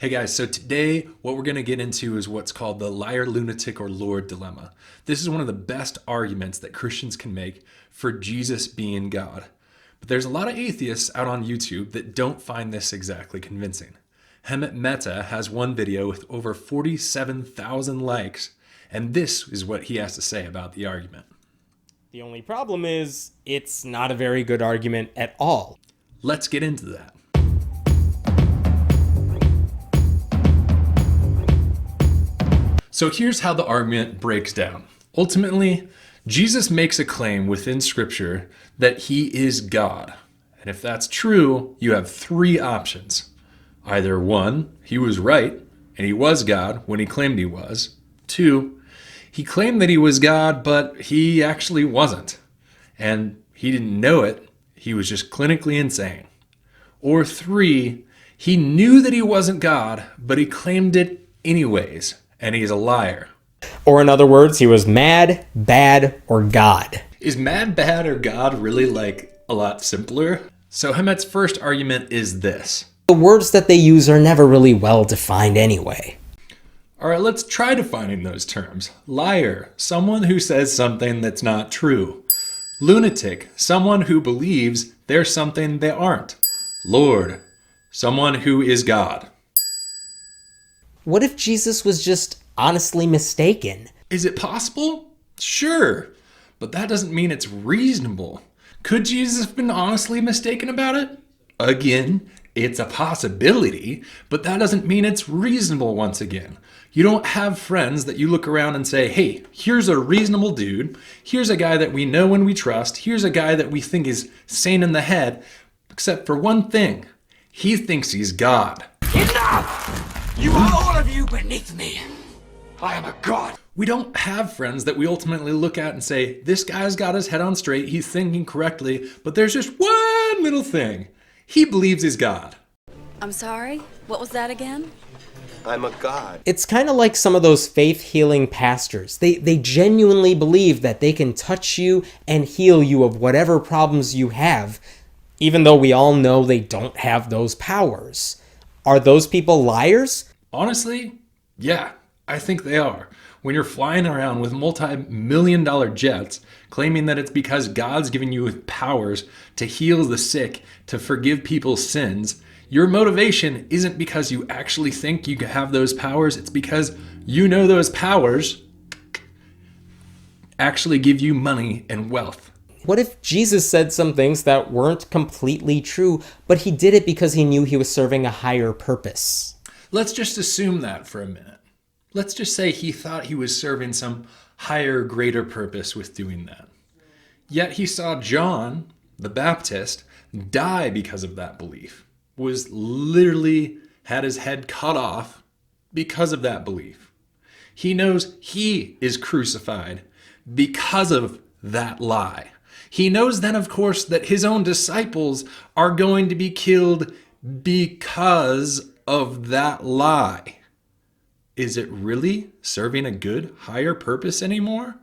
Hey guys, so today what we're going to get into is what's called the liar, lunatic, or Lord dilemma. This is one of the best arguments that Christians can make for Jesus being God. But there's a lot of atheists out on YouTube that don't find this exactly convincing. Hemant Mehta has one video with over 47,000 likes, and this is what he has to say about the argument. The only problem is, it's not a very good argument at all. Let's get into that. So here's how the argument breaks down. Ultimately, Jesus makes a claim within Scripture that he is God. And if that's true, you have three options. Either one, he was right, and he was God when he claimed he was. Two, he claimed that he was God, but he actually wasn't. And he didn't know it, he was just clinically insane. Or three, he knew that he wasn't God, but he claimed it anyways. And he's a liar. Or in other words, he was mad, bad, or God. Is mad, bad, or God really a lot simpler? So Hemat's first argument is this. The words that they use are never really well defined anyway. All right, let's try defining those terms. Liar, someone who says something that's not true. Lunatic, someone who believes there's something they aren't. Lord, someone who is God. What if Jesus was just honestly mistaken? Is it possible? Sure, but that doesn't mean it's reasonable. Could Jesus have been honestly mistaken about it? Again, it's a possibility, but that doesn't mean it's reasonable once again. You don't have friends that you look around and say, hey, here's a reasonable dude. Here's a guy that we know and we trust. Here's a guy that we think is sane in the head, except for one thing. He thinks he's God. Enough! You are all of you beneath me. I am a god. We don't have friends that we ultimately look at and say, this guy's got his head on straight, he's thinking correctly, but there's just one little thing. He believes he's God. I'm sorry? What was that again? I'm a god. It's kind of like some of those faith-healing pastors. They genuinely believe that they can touch you and heal you of whatever problems you have, even though we all know they don't have those powers. Are those people liars? Honestly, yeah, I think they are. When you're flying around with multi-million-dollar jets, claiming that it's because God's giving you powers to heal the sick, to forgive people's sins, your motivation isn't because you actually think you have those powers. It's because you know those powers actually give you money and wealth. What if Jesus said some things that weren't completely true, but he did it because he knew he was serving a higher purpose? Let's just assume that for a minute. Let's just say he thought he was serving some higher, greater purpose with doing that. Yet he saw John, the Baptist, die because of that belief. Was literally had his head cut off because of that belief. He knows he is crucified because of that lie. He knows then, of course, that his own disciples are going to be killed because of that lie. Is it really serving a good, higher purpose anymore?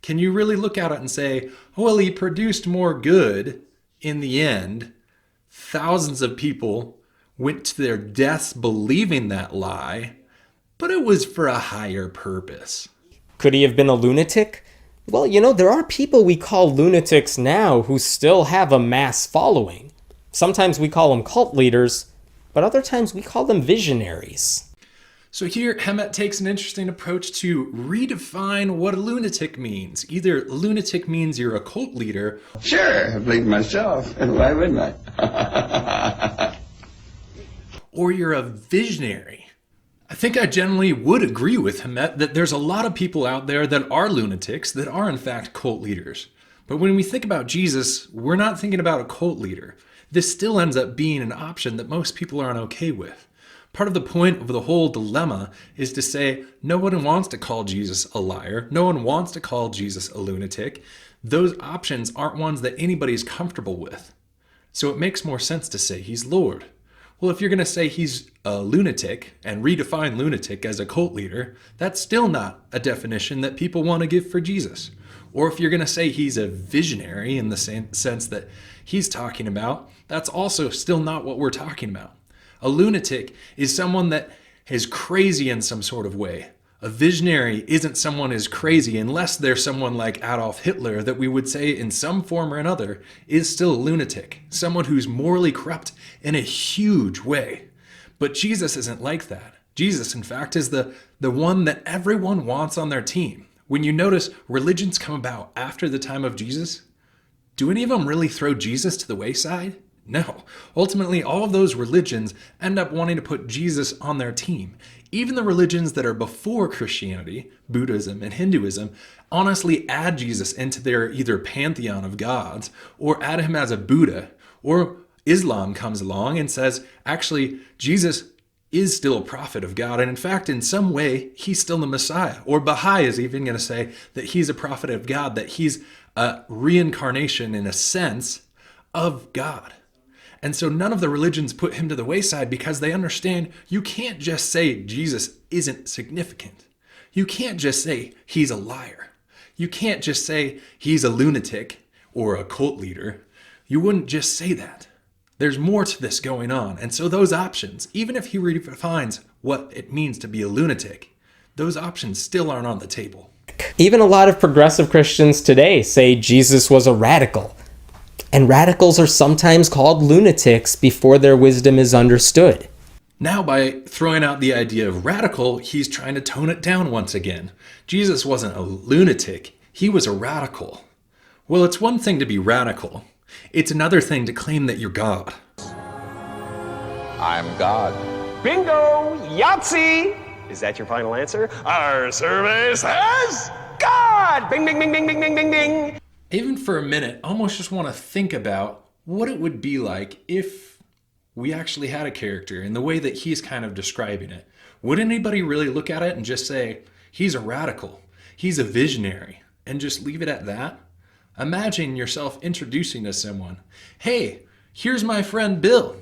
Can you really look at it and say, oh, well, he produced more good in the end? Thousands of people went to their deaths believing that lie, but it was for a higher purpose. Could he have been a lunatic? Well, there are people we call lunatics now who still have a mass following. Sometimes we call them cult leaders, but other times we call them visionaries. So here, Hemat takes an interesting approach to redefine what a lunatic means. Either lunatic means you're a cult leader. Sure, I believe myself, and why wouldn't I? Or you're a visionary. I think I generally would agree with Hemat that there's a lot of people out there that are lunatics, that are in fact cult leaders. But when we think about Jesus, we're not thinking about a cult leader. This still ends up being an option that most people aren't okay with. Part of the point of the whole dilemma is to say no one wants to call Jesus a liar. No one wants to call Jesus a lunatic. Those options aren't ones that anybody's comfortable with. So it makes more sense to say he's Lord. Well, if you're going to say he's a lunatic and redefine lunatic as a cult leader, that's still not a definition that people want to give for Jesus. Or if you're going to say he's a visionary in the same sense that he's talking about, that's also still not what we're talking about. A lunatic is someone that is crazy in some sort of way. A visionary isn't someone who's crazy unless they're someone like Adolf Hitler that we would say in some form or another is still a lunatic, someone who's morally corrupt in a huge way. But Jesus isn't like that. Jesus, in fact, is the one that everyone wants on their team. When you notice religions come about after the time of Jesus, do any of them really throw Jesus to the wayside? No. Ultimately, all of those religions end up wanting to put Jesus on their team. Even the religions that are before Christianity, Buddhism and Hinduism, honestly add Jesus into their either pantheon of gods or add him as a Buddha. Or Islam comes along and says, actually, Jesus is still a prophet of God. And in fact, in some way, he's still the Messiah. Or Baha'i is even going to say that he's a prophet of God, that he's a reincarnation in a sense of God. And so none of the religions put him to the wayside because they understand you can't just say Jesus isn't significant. You can't just say he's a liar. You can't just say he's a lunatic or a cult leader. You wouldn't just say that. There's more to this going on. And so those options, even if he redefines what it means to be a lunatic, those options still aren't on the table. Even a lot of progressive Christians today say Jesus was a radical. And radicals are sometimes called lunatics before their wisdom is understood. Now, by throwing out the idea of radical, he's trying to tone it down once again. Jesus wasn't a lunatic, he was a radical. Well, it's one thing to be radical. It's another thing to claim that you're God. I'm God. Bingo! Yahtzee! Is that your final answer? Our survey says God! Bing, bing, bing, bing, bing, bing, bing, bing. Even for a minute, I almost just want to think about what it would be like if we actually had a character in the way that he's kind of describing it. Would anybody really look at it and just say, he's a radical, he's a visionary, and just leave it at that? Imagine yourself introducing to someone, hey, here's my friend Bill.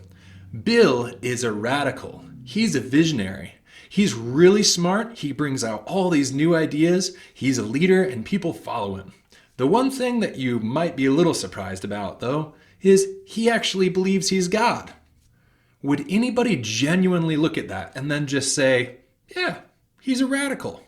Bill is a radical. He's a visionary. He's really smart. He brings out all these new ideas. He's a leader and people follow him. The one thing that you might be a little surprised about, though, is he actually believes he's God. Would anybody genuinely look at that and then just say, yeah, he's a radical?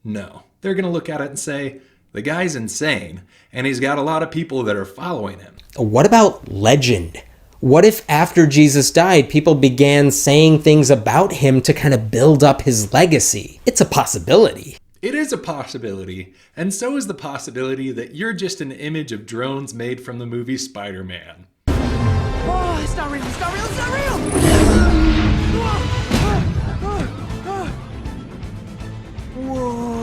No. They're going to look at it and say, the guy's insane, and he's got a lot of people that are following him. What about legend? What if after Jesus died, people began saying things about him to kind of build up his legacy? It's a possibility. It is a possibility, and so is the possibility that you're just an image of drones made from the movie Spider-Man. Oh, it's not real, it's not real, it's not real! Whoa.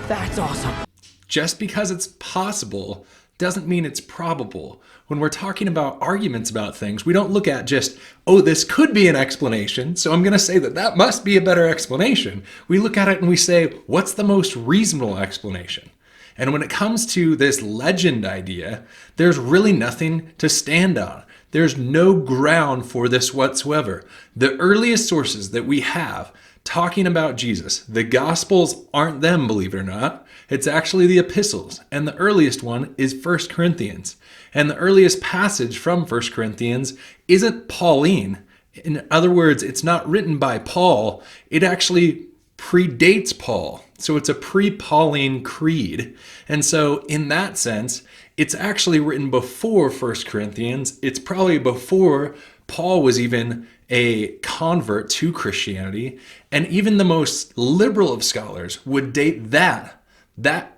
That's awesome. Just because it's possible doesn't mean it's probable. When we're talking about arguments about things, we don't look at just, oh, this could be an explanation, so I'm going to say that that must be a better explanation. We look at it and we say, what's the most reasonable explanation? And when it comes to this legend idea, there's really nothing to stand on. There's no ground for this whatsoever. The earliest sources that we have talking about Jesus, the Gospels aren't them, believe it or not. It's actually the epistles, and the earliest one is 1 Corinthians. And the earliest passage from 1 Corinthians isn't Pauline. In other words, it's not written by Paul. It actually predates Paul. So it's a pre-Pauline creed. And so in that sense, it's actually written before 1 Corinthians. It's probably before Paul was even a convert to Christianity. And even the most liberal of scholars would date that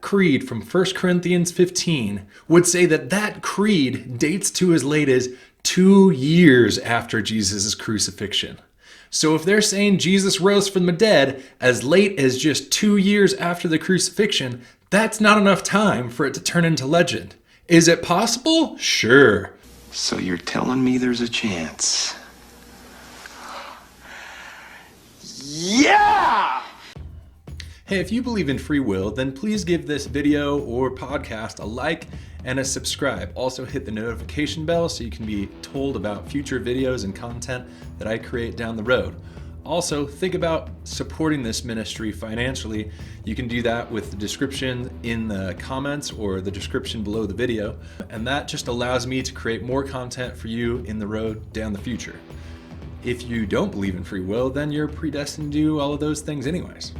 creed from 1 Corinthians 15 would say that that creed dates to as late as 2 years after Jesus' crucifixion. So if they're saying Jesus rose from the dead as late as just 2 years after the crucifixion, that's not enough time for it to turn into legend. Is it possible? Sure. So you're telling me there's a chance? Yeah! Hey, if you believe in free will, then please give this video or podcast a like and a subscribe. Also hit the notification bell so you can be told about future videos and content that I create down the road. Also, think about supporting this ministry financially. You can do that with the description in the comments or the description below the video. And that just allows me to create more content for you in the road down the future. If you don't believe in free will, then you're predestined to do all of those things anyways.